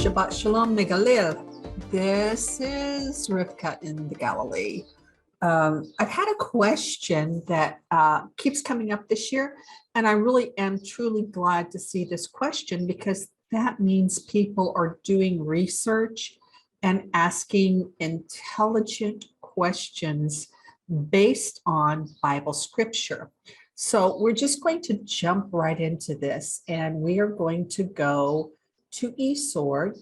Shabbat Shalom Megalil. This is Rivka in the Galilee. I've had a question that keeps coming up this year, and I really am truly glad to see this question because that means people are doing research and asking intelligent questions based on Bible scripture. So we're just going to jump right into this, and we are going to go to eSword,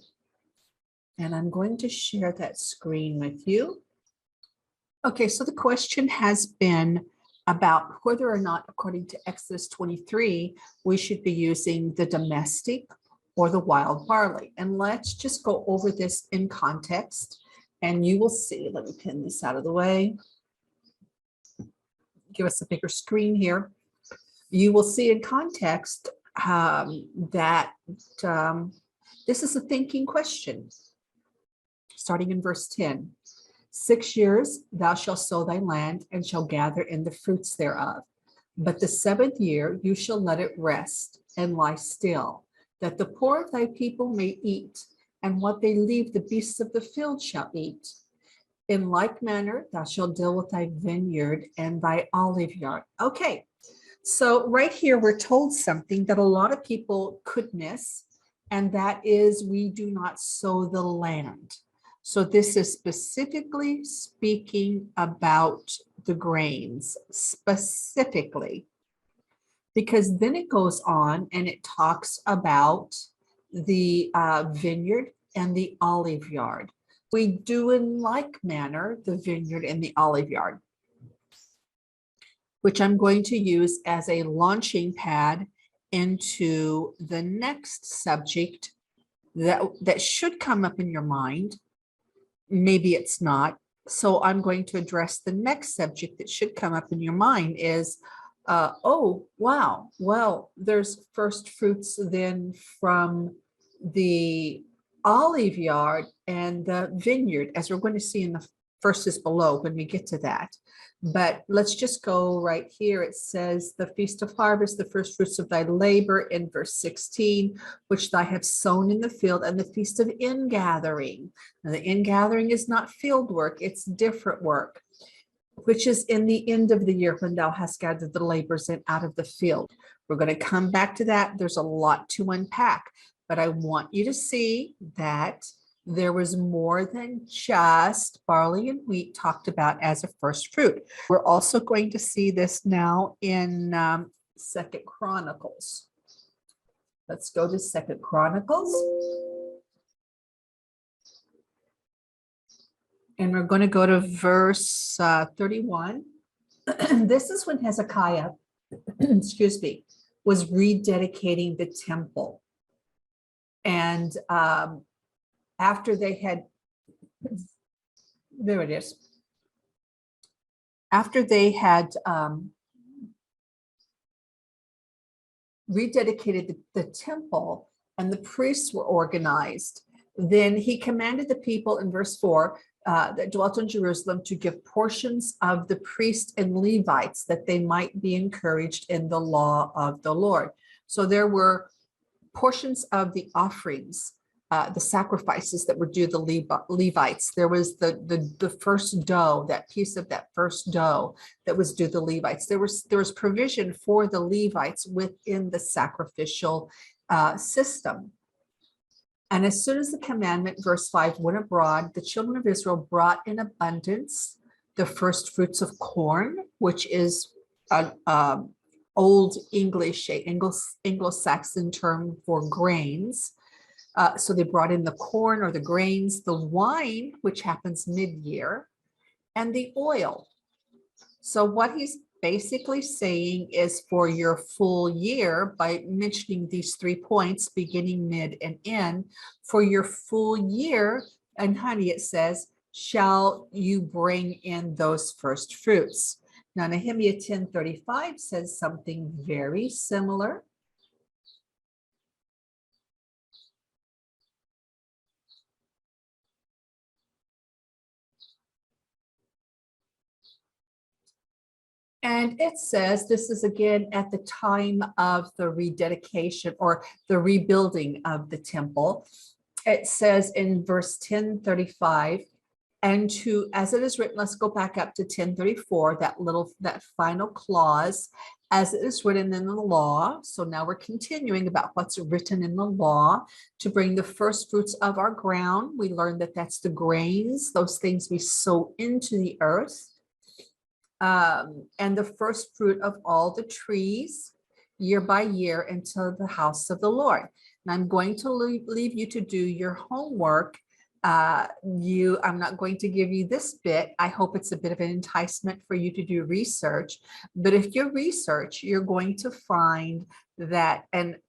and I'm going to share that screen with you. Okay, so the question has been about whether or not, according to Exodus 23, we should be using the domestic or the wild barley. And let's just go over this in context, and you will see. Let me pin this out of the way. Give us a bigger screen here. You will see in context that this is a thinking question. Starting in verse 10, 6 years thou shalt sow thy land and shall gather in the fruits thereof. But the 7th year you shall let it rest and lie still, that the poor of thy people may eat, and what they leave the beasts of the field shall eat. In like manner, thou shalt deal with thy vineyard and thy olive yard. Okay, so right here, we're told something that a lot of people could miss, and that is we do not sow the land. So this is specifically speaking about the grains, specifically, because then it goes on and it talks about the vineyard and the olive yard. We do in like manner the vineyard and the olive yard, which I'm going to use as a launching pad into the next subject that should come up in your mind. Maybe it's not. So I'm going to address the next subject that should come up in your mind is, oh, wow, well, there's first fruits then from the olive yard and the vineyard, as we're going to see in the verses below when we get to that. But let's just go right here. It says the feast of harvest, the first fruits of thy labor in verse 16, which thou have sown in the field, and the feast of ingathering. Now, the ingathering is not field work, it's different work, which is in the end of the year when thou hast gathered the labors in out of the field. We're going to come back to that. There's a lot to unpack, but I want you to see that there was more than just barley and wheat talked about as a first fruit. We're also going to see this now in 2 Chronicles. Let's go to 2 Chronicles. And we're going to go to verse 31. This is when Hezekiah, excuse me, was rededicating the temple. And after they had, there it is. After they had rededicated the temple and the priests were organized, then he commanded the people in verse 4 that dwelt in Jerusalem to give portions of the priests and Levites that they might be encouraged in the law of the Lord. So there were portions of the offerings, the sacrifices that were due the Levites. There was the first dough, that piece of that first dough that was due the Levites. There was provision for the Levites within the sacrificial system. And as soon as the commandment, verse 5, went abroad, the children of Israel brought in abundance the first fruits of corn, which is an old English, Anglo-Saxon term for grains. So they brought in the corn or the grains, the wine, which happens mid-year, and the oil. So what he's basically saying is for your full year, by mentioning these 3 points, beginning, mid, and end, for your full year, and honey, it says, shall you bring in those first fruits. Now, Nehemiah 10:35 says something very similar. And it says, this is again at the time of the rededication or the rebuilding of the temple. it says in verse 10:35, and to, as it is written, let's go back up to 10:34, that final clause, as it is written in the law. So now we're continuing about what's written in the law, to bring the first fruits of our ground. We learned that that's the grains, those things we sow into the earth, and the first fruit of all the trees, year by year, into the house of the Lord. And I'm going to leave you to do your homework. I'm not going to give you this bit. I hope it's a bit of an enticement for you to do research. But if you research, you're going to find that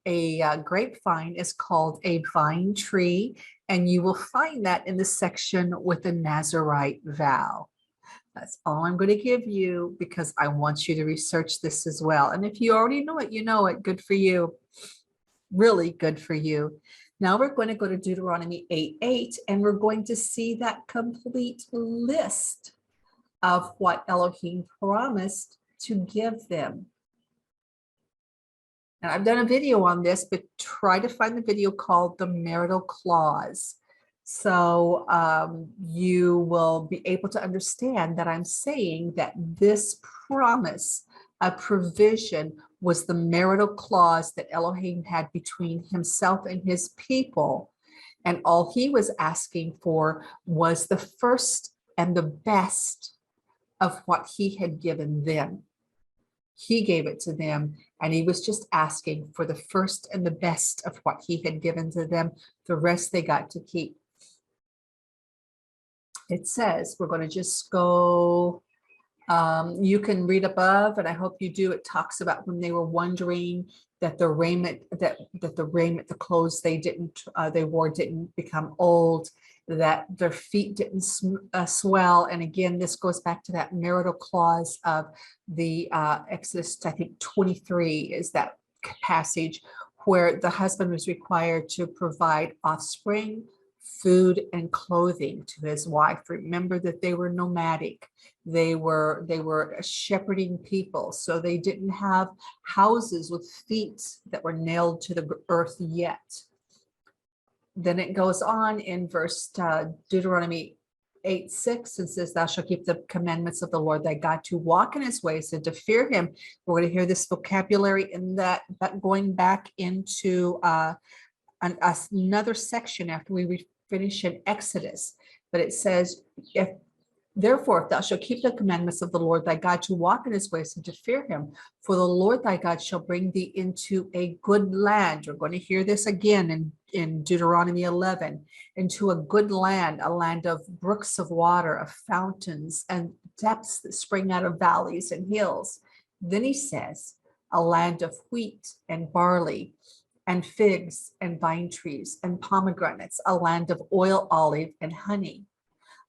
a grapevine is called a vine tree, and you will find that in the section with the Nazirite vow. That's all I'm going to give you, because I want you to research this as well. And if you already know it, you know it. Good for you. Really good for you. Now we're going to go to Deuteronomy 8:8, and we're going to see that complete list of what Elohim promised to give them. And I've done a video on this, but try to find the video called The Marital Clause. So you will be able to understand that I'm saying that this promise, a provision, was the marital clause that Elohim had between himself and his people. And all he was asking for was the first and the best of what he had given them. He gave it to them, and he was just asking for the first and the best of what he had given to them. The rest they got to keep. It says, we're going to just go, you can read above, and I hope you do. It talks about when they were wondering that the raiment, the clothes they wore didn't become old, that their feet didn't swell. And again, this goes back to that marital clause of the Exodus, I think 23 is that passage where the husband was required to provide offspring, food, and clothing to his wife. Remember that they were nomadic. They were a shepherding people, so they didn't have houses with feet that were nailed to the earth yet. Then it goes on in verse Deuteronomy 8:6, and says, thou shalt keep the commandments of the Lord thy God, to walk in his ways and to fear him. We're going to hear this vocabulary in that, but going back into another section after we finish in Exodus. But it says, therefore, if thou shalt keep the commandments of the Lord thy God, to walk in his ways and to fear him, for the Lord thy God shall bring thee into a good land. We're going to hear this again in Deuteronomy 11, into a good land, a land of brooks of water, of fountains, and depths that spring out of valleys and hills. Then he says, a land of wheat and barley, and figs and vine trees and pomegranates, a land of oil, olive, and honey,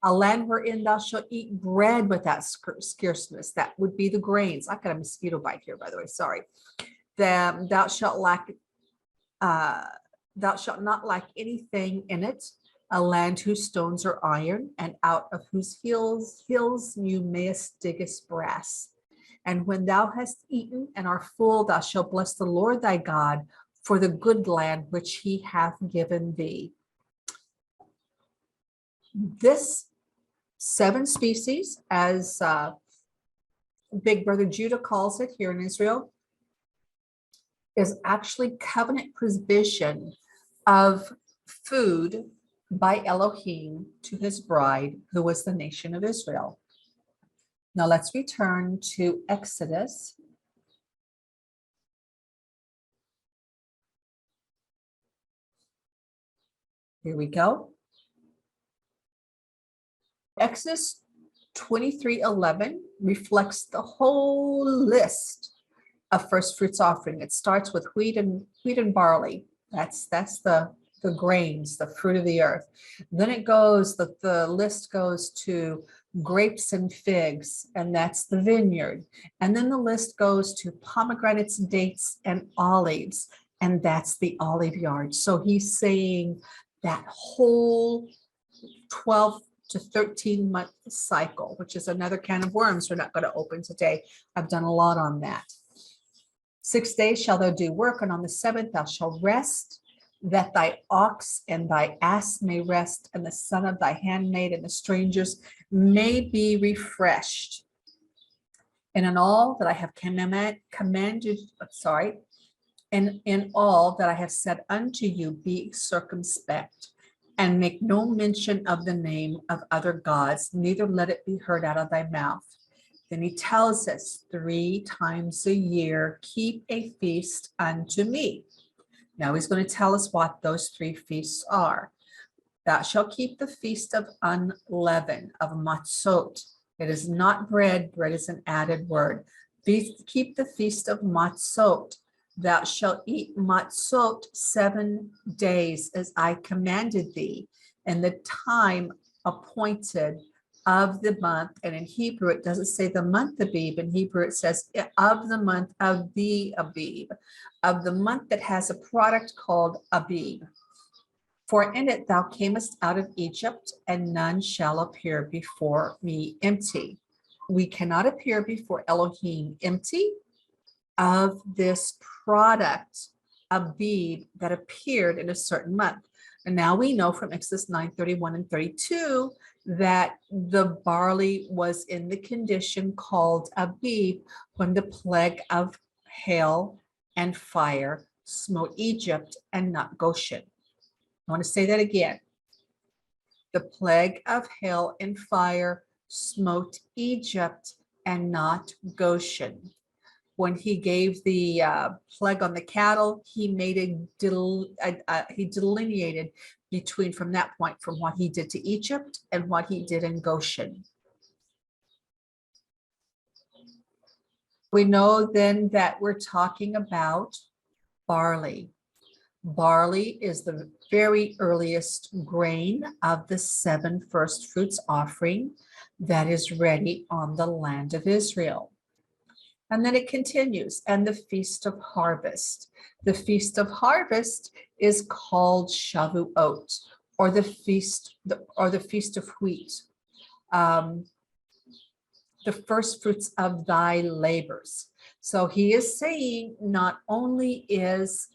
a land wherein thou shalt eat bread without scarceness. That would be the grains. I've got a mosquito bite here, by the way, sorry. Thou shalt not lack anything in it, a land whose stones are iron, and out of whose hills you mayest diggest brass. And when thou hast eaten and are full, thou shalt bless the Lord thy God for the good land which he hath given thee. This 7 species, as Big Brother Judah calls it here in Israel, is actually covenant provision of food by Elohim to his bride, who was the nation of Israel. Now let's return to Exodus. Here we go. Exodus 23:11 reflects the whole list of first fruits offering. It starts with wheat and barley. That's the grains, the fruit of the earth. Then it goes, the list goes to grapes and figs, and that's the vineyard. And then the list goes to pomegranates, dates, and olives, and that's the olive yard. So he's saying that whole 12 to 13 month cycle, which is another can of worms we're not going to open today. I've done a lot on that. 6 days shall thou do work, and on the 7th thou shalt rest, that thy ox and thy ass may rest, and the son of thy handmaid and the strangers may be refreshed. And in all that I have commanded, and in all that I have said unto you, be circumspect, and make no mention of the name of other gods, neither let it be heard out of thy mouth. Then he tells us 3 times a year, keep a feast unto me. Now he's going to tell us what those 3 feasts are. Thou shalt keep the feast of unleavened, of matzot. It is not bread, bread is an added word. Keep the feast of matzot. Thou shalt eat matzot 7 days as I commanded thee, and the time appointed of the month. And in Hebrew, it doesn't say the month Abib. In Hebrew, it says of the month of the Abib, of the month that has a product called Abib. For in it thou camest out of Egypt, and none shall appear before me empty. We cannot appear before Elohim empty of this product, Abib, that appeared in a certain month. And now we know from Exodus 9:31 and 32 that the barley was in the condition called Abib when the plague of hail and fire smote Egypt and not Goshen. I want to say that again. The plague of hail and fire smote Egypt and not Goshen. When he gave the plague on the cattle, he made he delineated between, from that point, from what he did to Egypt and what he did in Goshen. We know then that we're talking about barley. Barley is the very earliest grain of the 7 first fruits offering that is ready on the land of Israel. And then it continues, and the Feast of Harvest. The Feast of Harvest is called Shavuot, or the Feast of Wheat. The first fruits of thy labors. So he is saying not only is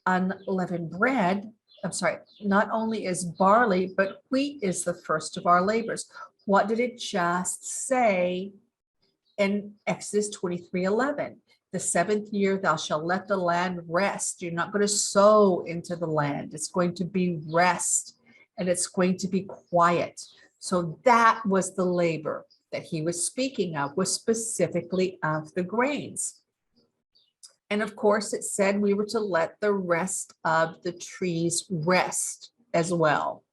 unleavened bread, not only is barley, but wheat is the first of our labors. What did it just say in Exodus 23:11? The 7th year thou shalt let the land rest. You're not going to sow into the land. It's going to be rest, and it's going to be quiet. So that was the labor that he was speaking of, was specifically of the grains. And of course, it said we were to let the rest of the trees rest as well,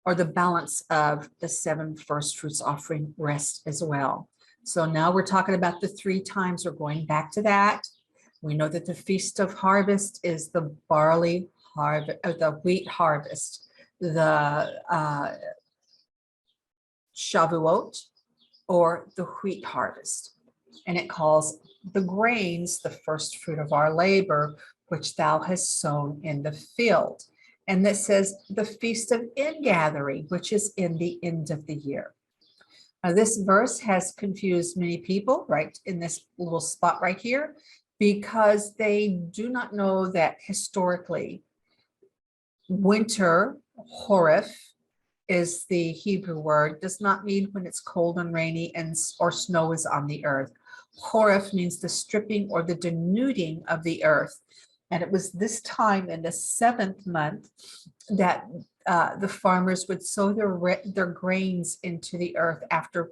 or the balance of the 7 first fruits offering rest as well. So now we're talking about the 3 times. We're going back to that. We know that the Feast of Harvest is the barley harvest, or the wheat harvest, the Shavuot, or the wheat harvest. And it calls the grains the first fruit of our labor, which thou hast sown in the field. And that says the Feast of Ingathering, which is in the end of the year. Now, this verse has confused many people, right, in this little spot right here, because they do not know that historically winter, Horif, is the Hebrew word, does not mean when it's cold and rainy or snow is on the earth. Horif means the stripping or the denuding of the earth. And it was this time in the 7th month that the farmers would sow their grains into the earth after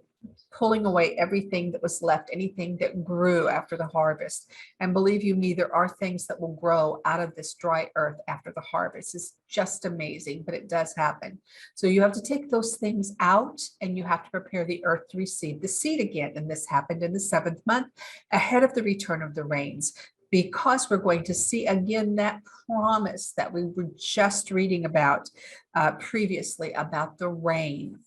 pulling away everything that was left, anything that grew after the harvest. And believe you me, there are things that will grow out of this dry earth after the harvest. It's just amazing, but it does happen. So you have to take those things out, and you have to prepare the earth to receive the seed again. And this happened in the 7th month, ahead of the return of the rains, because we're going to see again that promise that we were just reading about previously about the rain.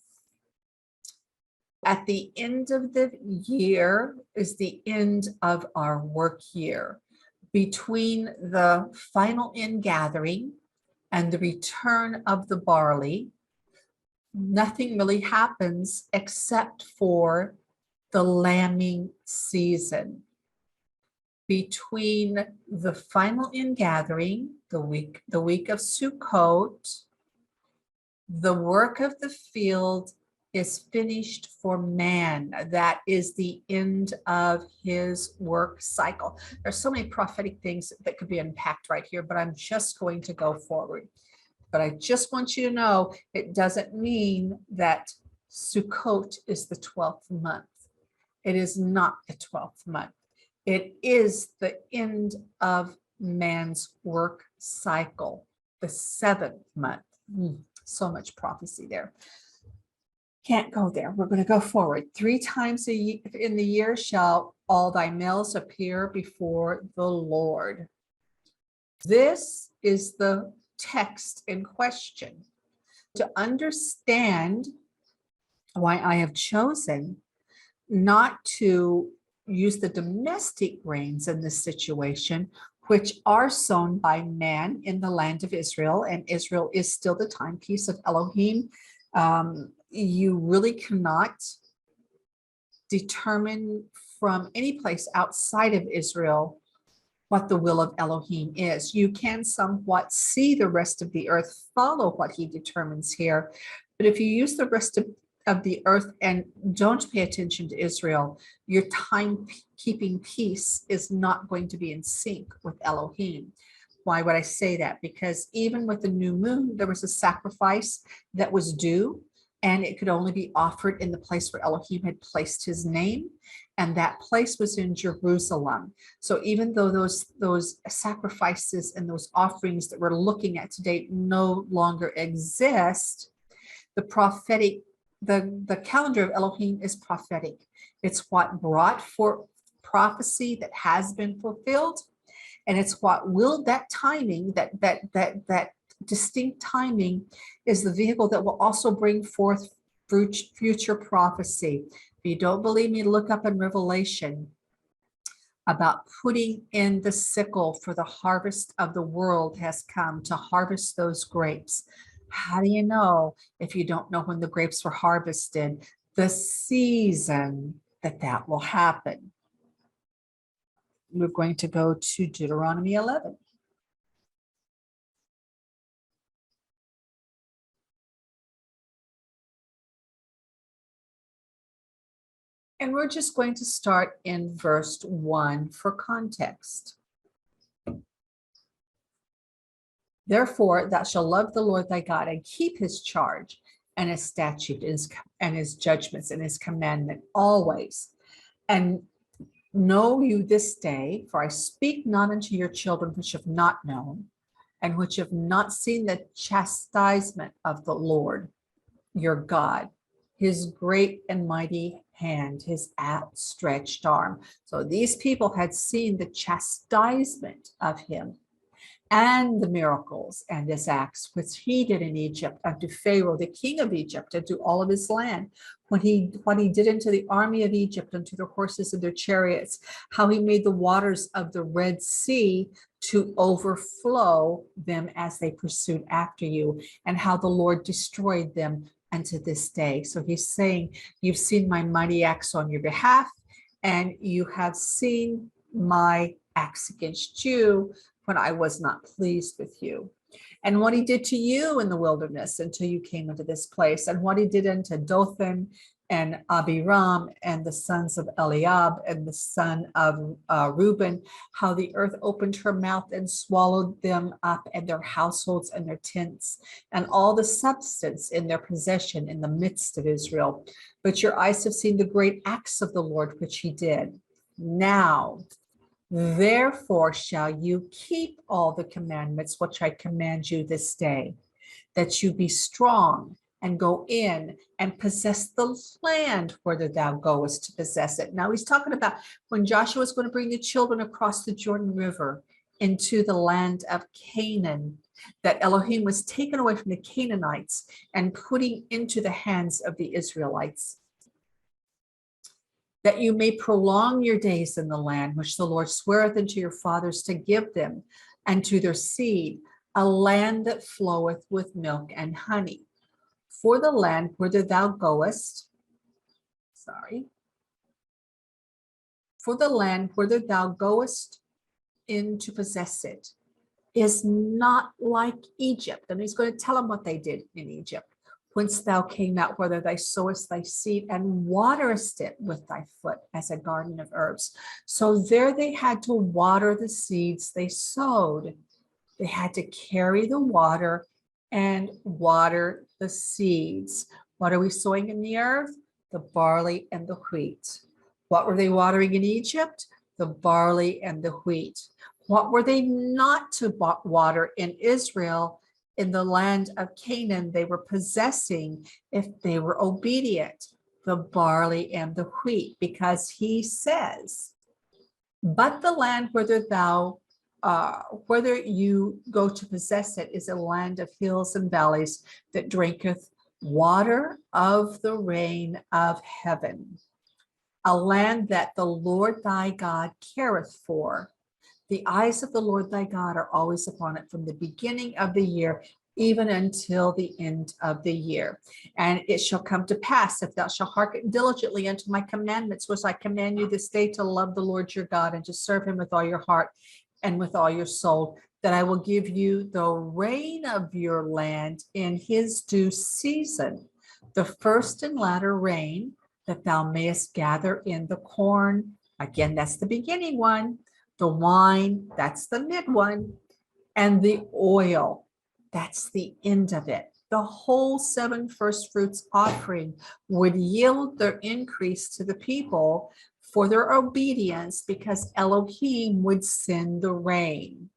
At the end of the year is the end of our work year. Between the final ingathering and the return of the barley, nothing really happens except for the lambing season. between the final ingathering, the week of Sukkot, the work of the field is finished for man. That is the end of his work cycle. There's so many prophetic things that could be unpacked right here, but I'm just going to go forward. But I just want you to know it doesn't mean that Sukkot is the 12th month. It is not the 12th month. It is the end of man's work cycle, the 7th month. So much prophecy there. Can't go there. We're going to go forward. 3 times in the year shall all thy males appear before the Lord. This is the text in question. To understand why I have chosen not to use the domestic grains in this situation, which are sown by man in the land of Israel, and Israel is still the timepiece of Elohim. You really cannot determine from any place outside of Israel what the will of Elohim is. You can somewhat see the rest of the earth follow what he determines here, but if you use the rest of the earth and don't pay attention to Israel, your timekeeping piece is not going to be in sync with Elohim. Why would I say that? Because even with the new moon, there was a sacrifice that was due, and it could only be offered in the place where Elohim had placed his name, and that place was in Jerusalem. So even though those sacrifices and those offerings that we're looking at today no longer exist, the prophetic, the calendar of Elohim is prophetic. It's what brought forth prophecy that has been fulfilled, and it's what will, that timing, that distinct timing is the vehicle that will also bring forth future prophecy. If you don't believe me, look up in Revelation about putting in the sickle, for the harvest of the world has come to harvest those grapes. How do you know if you don't know when the grapes were harvested? The season that will happen. We're going to go to Deuteronomy 11. And we're just going to start in verse 1 for context. Therefore, thou shalt love the Lord thy God and keep his charge and his statute and his judgments and his commandment always. And know you this day, for I speak not unto your children which have not known, and which have not seen the chastisement of the Lord your God, his great and mighty hand, his outstretched arm. So these people had seen the chastisement of him and the miracles and his acts, which he did in Egypt unto Pharaoh, the king of Egypt, and to all of his land, what he did unto the army of Egypt, unto their horses and their chariots, how he made the waters of the Red Sea to overflow them as they pursued after you, and how the Lord destroyed them unto this day. So he's saying, you've seen my mighty acts on your behalf, and you have seen my acts against you when I was not pleased with you, and what he did to you in the wilderness until you came into this place, and what he did unto Dothan and Abiram and the sons of Eliab and the son of Reuben, how the earth opened her mouth and swallowed them up and their households and their tents and all the substance in their possession in the midst of Israel. But your eyes have seen the great acts of the Lord which he did. Now, therefore shall you keep all the commandments which I command you this day, that you be strong and go in and possess the land whither thou goest to possess it. Now he's talking about when Joshua is going to bring the children across the Jordan River into the land of Canaan, that Elohim was taken away from the Canaanites and putting into the hands of the Israelites, that you may prolong your days in the land which the Lord sweareth unto your fathers to give them and to their seed, a land that floweth with milk and honey. For the land whither thou goest, for the land whither thou goest in to possess it is not like Egypt. And he's going to tell them what they did in Egypt. Whence thou came out, whether thou sowest thy seed and waterest it with thy foot as a garden of herbs. So there they had to water the seeds they sowed. They had to carry the water and water the seeds. What are we sowing in the earth? The barley and the wheat. What were they watering in Egypt? The barley and the wheat. What were they not to water in Israel, in the land of Canaan they were possessing if they were obedient? The barley and the wheat, because he says, but the land whether you go to possess it is a land of hills and valleys that drinketh water of the rain of heaven, a land that the Lord thy God careth for. The eyes of the Lord thy God are always upon it from the beginning of the year, even until the end of the year. And it shall come to pass, if thou shalt hearken diligently unto my commandments, which I command you this day, to love the Lord your God and to serve him with all your heart and with all your soul, that I will give you the rain of your land in his due season, the first and latter rain, that thou mayest gather in the corn. Again, that's the beginning one. The wine, that's the mid one, and the oil, that's the end of it. The whole 7 first fruits offering would yield their increase to the people for their obedience, because Elohim would send the rain.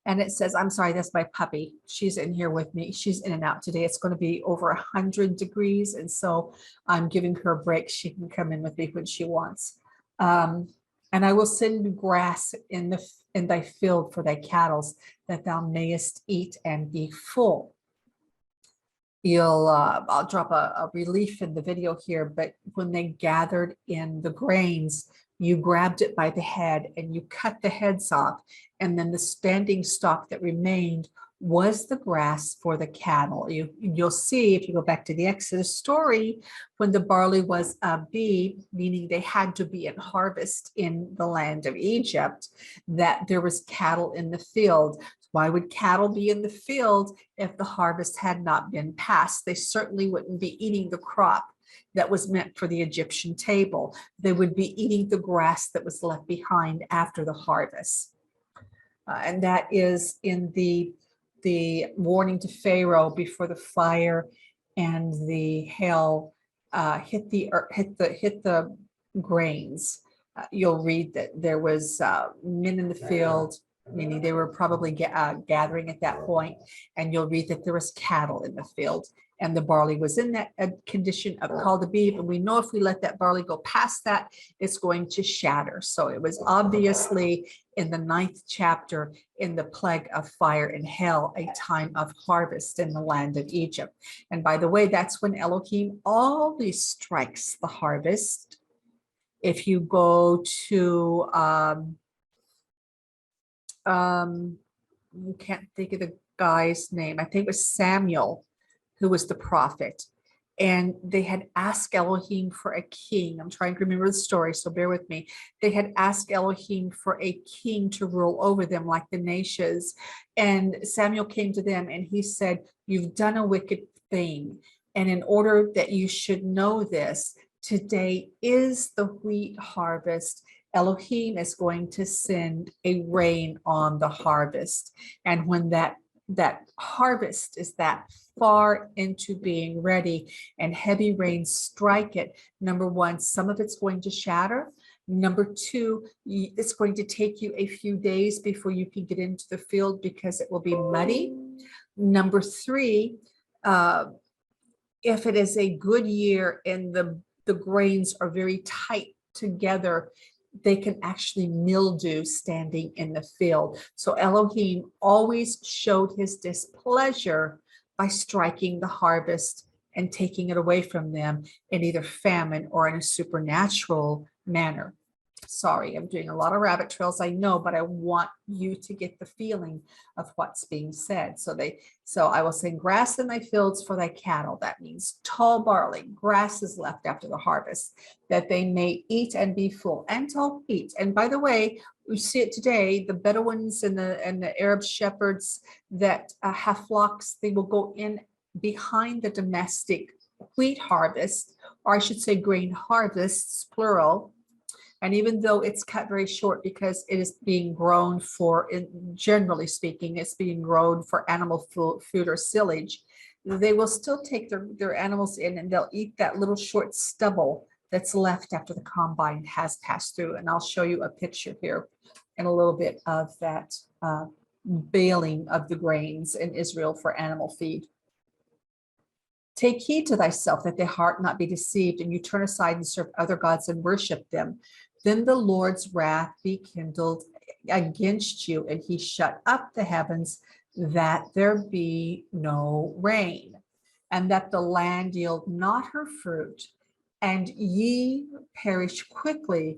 And it says, I'm sorry, that's my puppy. She's in here with me. She's in and out today. It's going to be over 100 degrees. And so I'm giving her a break. She can come in with me when she wants. And I will send grass in thy field for thy cattle, that thou mayest eat and be full. I'll drop a relief in the video here, but when they gathered in the grains, you grabbed it by the head and you cut the heads off, and then the standing stalk that remained was the grass for the cattle. You'll see, if you go back to the Exodus story, when the barley was B, meaning they had to be in harvest in the land of Egypt, that there was cattle in the field. Why would cattle be in the field if the harvest had not been passed? They certainly wouldn't be eating the crop that was meant for the Egyptian table. They would be eating the grass that was left behind after the harvest. And that is in the warning to Pharaoh before the fire and the hail hit the grains. You'll read that there was men in the field, meaning they were probably gathering at that point, and you'll read that there was cattle in the field, and the barley was in that condition of called to be. And we know if we let that barley go past that, it's going to shatter. So it was obviously in the 9th chapter, in the plague of fire and hail, a time of harvest in the land of Egypt. And by the way, that's when Elohim always strikes the harvest. If you go to you can't think of the guy's name. I think it was Samuel, who was the prophet. And they had asked Elohim for a king. I'm trying to remember the story, so bear with me. They had asked Elohim for a king to rule over them like the nations. And Samuel came to them and he said, you've done a wicked thing. And in order that you should know this, today is the wheat harvest. Elohim is going to send a rain on the harvest. And when that harvest is that far into being ready and heavy rains strike it, number one, some of it's going to shatter. Number two, it's going to take you a few days before you can get into the field because it will be muddy. Number three, if it is a good year and the grains are very tight together, they can actually mildew standing in the field. So Elohim always showed his displeasure by striking the harvest and taking it away from them in either famine or in a supernatural manner. Sorry, I'm doing a lot of rabbit trails, I know, but I want you to get the feeling of what's being said. So I will send grass in thy fields for thy cattle. That means tall barley, grass is left after the harvest, that they may eat and be full, and to eat. And by the way, we see it today, the Bedouins and the Arab shepherds that have flocks, they will go in behind the domestic wheat harvest, or I should say grain harvests, plural. And even though it's cut very short because it is being grown for, generally speaking, it's being grown for animal food or silage, they will still take their animals in and they'll eat that little short stubble that's left after the combine has passed through. And I'll show you a picture here in a little bit of that baling of the grains in Israel for animal feed. Take heed to thyself that thy heart not be deceived, and you turn aside and serve other gods and worship them. Then the Lord's wrath be kindled against you, and he shut up the heavens that there be no rain, and that the land yield not her fruit, and ye perish quickly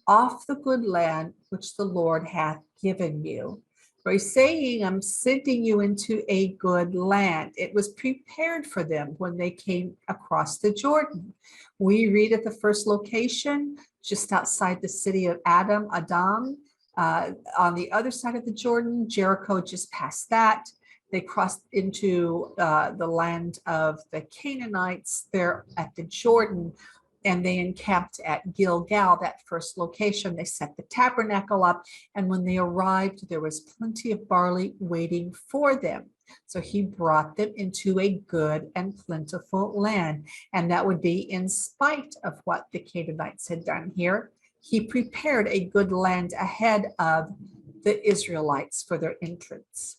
off the good land which the Lord hath given you. For he's saying, I'm sending you into a good land. It was prepared for them when they came across the Jordan. We read at the first location, just outside the city of Adam, on the other side of the Jordan, Jericho just past that. They crossed into the land of the Canaanites there at the Jordan, and they encamped at Gilgal, that first location. They set the tabernacle up, and when they arrived, there was plenty of barley waiting for them. So he brought them into a good and plentiful land, and that would be in spite of what the Canaanites had done here. He prepared a good land ahead of the Israelites for their entrance.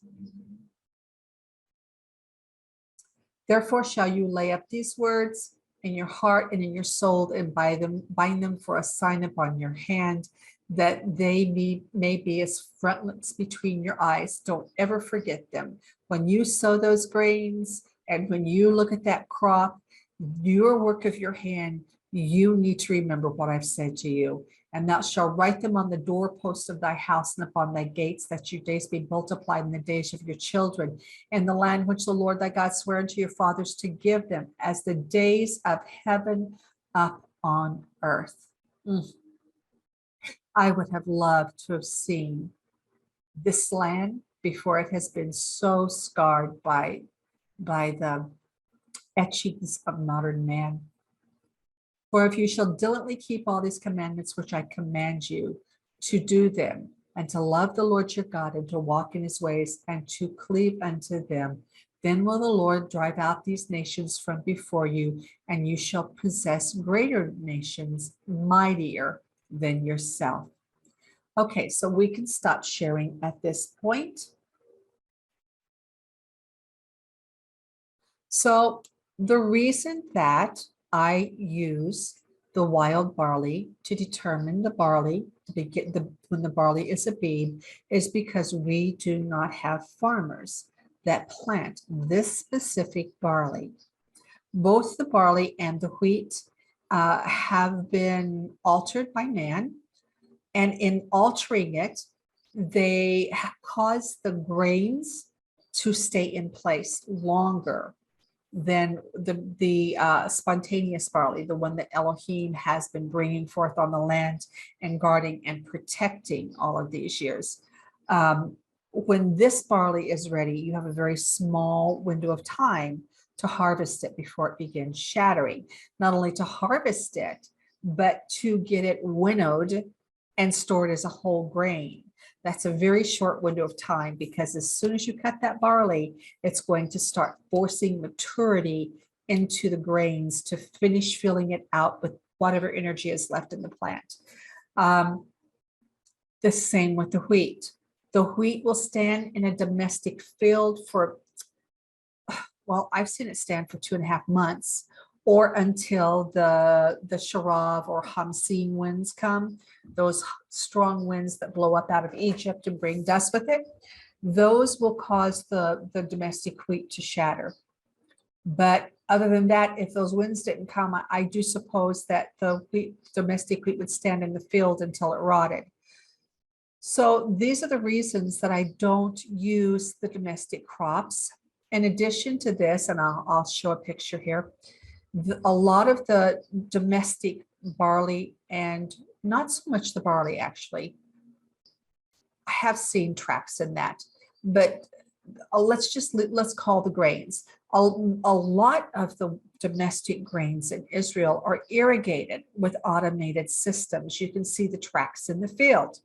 Therefore shall you lay up these words in your heart and in your soul, and bind them for a sign upon your hand, that they may be as frontlets between your eyes. Don't ever forget them. When you sow those grains and when you look at that crop, your work of your hand, you need to remember what I've said to you. And thou shalt write them on the doorposts of thy house and upon thy gates, that your days be multiplied in the days of your children, in the land which the Lord thy God sware unto your fathers to give them, as the days of heaven up on earth. I would have loved to have seen this land before it has been so scarred by the etchings of modern man. For if you shall diligently keep all these commandments which I command you, to do them, and to love the Lord your God, and to walk in his ways, and to cleave unto them, then will the Lord drive out these nations from before you, and you shall possess greater nations, mightier than yourself. Okay, so we can stop sharing at this point. So the reason that I use the wild barley to determine the barley, when the barley is a bean, is because we do not have farmers that plant this specific barley. Both the barley and the wheat have been altered by man, and in altering it, they cause the grains to stay in place longer than the spontaneous barley, the one that Elohim has been bringing forth on the land and guarding and protecting all of these years. When this barley is ready, you have a very small window of time to harvest it before it begins shattering. Not only to harvest it, but to get it winnowed and stored as a whole grain. That's a very short window of time, because as soon as you cut that barley, it's going to start forcing maturity into the grains to finish filling it out with whatever energy is left in the plant. The same with the wheat. The wheat will stand in a domestic field for, well, I've seen it stand for 2.5 months, or until the Sharav or Hamsin winds come, those strong winds that blow up out of Egypt and bring dust with it. Those will cause the domestic wheat to shatter. But Other than that, if those winds didn't come, I do suppose that the domestic wheat would stand in the field until it rotted. So these are the reasons that I don't use the domestic crops. In addition to this, and I'll show a picture here, a lot of the domestic barley, and not so much the barley actually, I have seen tracks in that, but let's call the grains. A lot of the domestic grains in Israel are irrigated with automated systems. You can see the tracks in the field.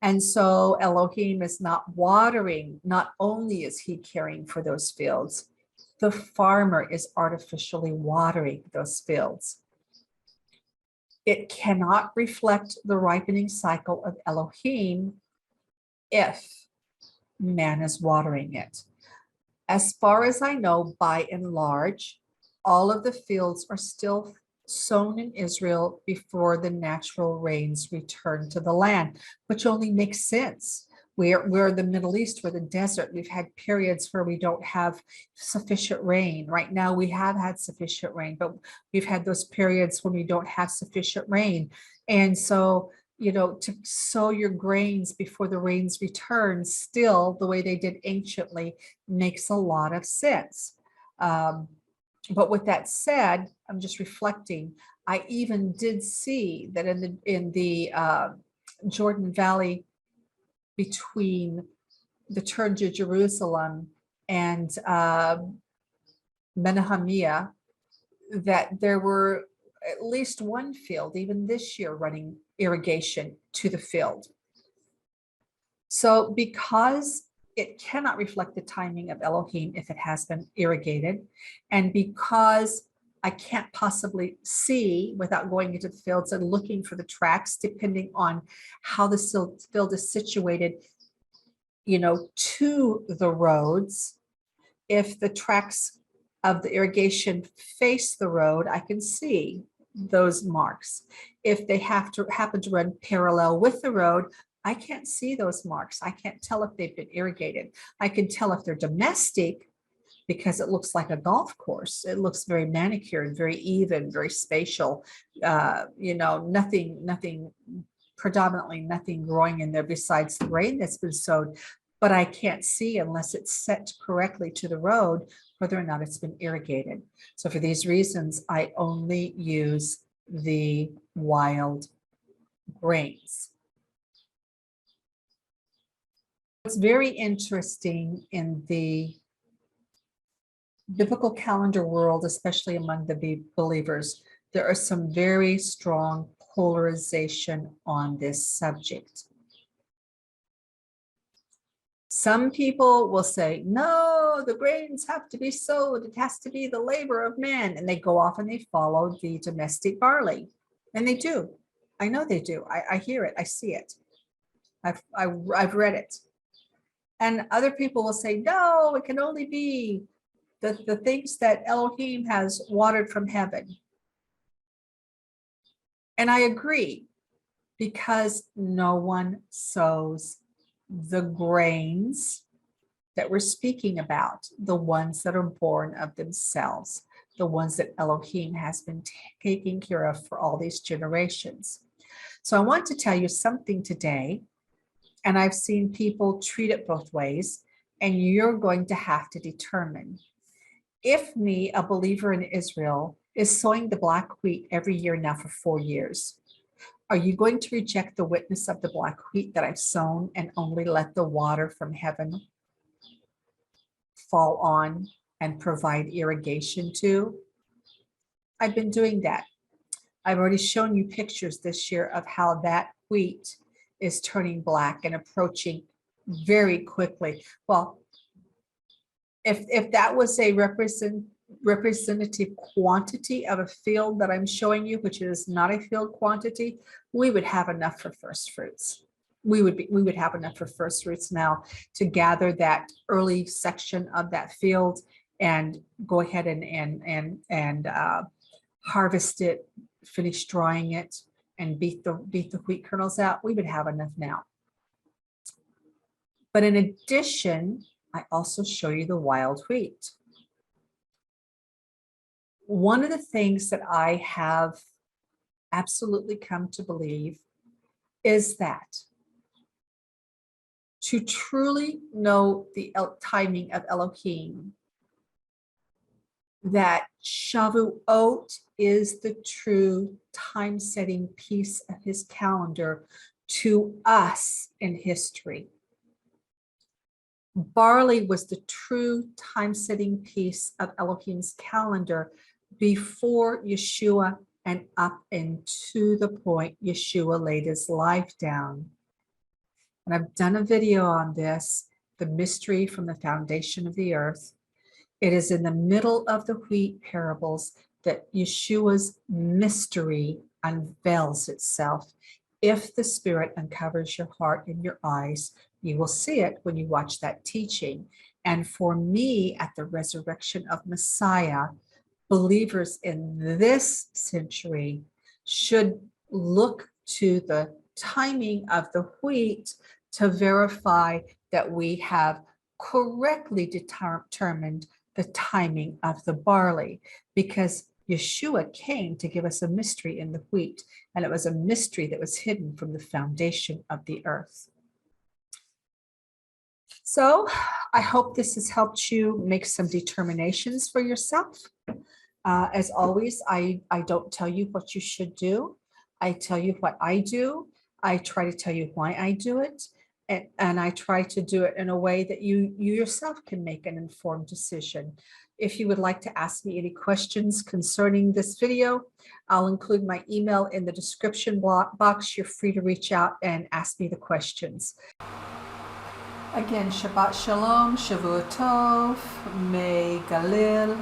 And so Elohim is not watering, not only is he caring for those fields, the farmer is artificially watering those fields. It cannot reflect the ripening cycle of Elohim if man is watering it. As far as I know, by and large, all of the fields are still sown in Israel before the natural rains return to the land, which only makes sense. We're the Middle East, we're the desert. We've had periods where we don't have sufficient rain. Right now we have had sufficient rain, but we've had those periods when we don't have sufficient rain. And so, you know, to sow your grains before the rains return, still the way they did anciently, makes a lot of sense. But with that said, I'm just reflecting. I even did see that in the Jordan Valley, between the turn to Jerusalem and Menahemiah, that there were at least one field, even this year, running irrigation to the field. So because it cannot reflect the timing of Elohim if it has been irrigated, and because I can't possibly see without going into the fields and looking for the tracks, depending on how the field is situated, you know, to the roads. If the tracks of the irrigation face the road, I can see those marks. If they happen to run parallel with the road, I can't see those marks. I can't tell if they've been irrigated. I can tell if they're domestic because it looks like a golf course. It looks very manicured, very even, very spatial. You know, nothing, predominantly nothing growing in there besides the grain that's been sowed. But I can't see unless it's set correctly to the road whether or not it's been irrigated. So for these reasons, I only use the wild grains. What's very interesting in the biblical calendar world, especially among the believers, there are some very strong polarization on this subject. Some people will say, no, the grains have to be sowed. It has to be the labor of man. And they go off and they follow the domestic barley. And they do. I know they do. I hear it. I see it. I've read it. And other people will say, no, it can only be the things that Elohim has watered from heaven. And I agree, because no one sows the grains that we're speaking about, the ones that are born of themselves, the ones that Elohim has been taking care of for all these generations. So I want to tell you something today, and I've seen people treat it both ways, and you're going to have to determine. If me, a believer in Israel, is sowing the black wheat every year now for 4 years, are you going to reject the witness of the black wheat that I've sown and only let the water from heaven fall on and provide irrigation to? I've been doing that. I've already shown you pictures this year of how that wheat is turning black and approaching very quickly. Well, if that was a representative quantity of a field that I'm showing you, which is not a field quantity, we would have enough for first fruits. We would have enough for first fruits now to gather that early section of that field and go ahead and harvest it, finish drying it, and beat the wheat kernels out. We would have enough now. But in addition, I also show you the wild wheat. one of the things that I have absolutely come to believe is that to truly know the timing of Elohim, that Shavuot is the true time-setting piece of his calendar to us in history. Barley was the true time-setting piece of Elohim's calendar before Yeshua and up into the point Yeshua laid his life down. And I've done a video on this, the mystery from the foundation of the earth. It is in the middle of the wheat parables that Yeshua's mystery unveils itself. If the Spirit uncovers your heart and your eyes, you will see it when you watch that teaching. And for me, at the resurrection of Messiah, believers in this century should look to the timing of the wheat to verify that we have correctly determined the timing of the barley, because Yeshua came to give us a mystery in the wheat, and it was a mystery that was hidden from the foundation of the earth. So I hope this has helped you make some determinations for yourself. As always, I don't tell you what you should do. I tell you what I do. I try to tell you why I do it. And I try to do it in a way that you yourself can make an informed decision. If you would like to ask me any questions concerning this video, I'll include my email in the description box. You're free to reach out and ask me the questions. Again, Shabbat Shalom, Shavua Tov, May Galil,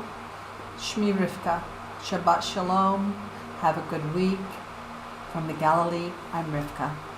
Shmi Rivka. Shabbat Shalom. Have a good week. From the Galilee, I'm Rivka.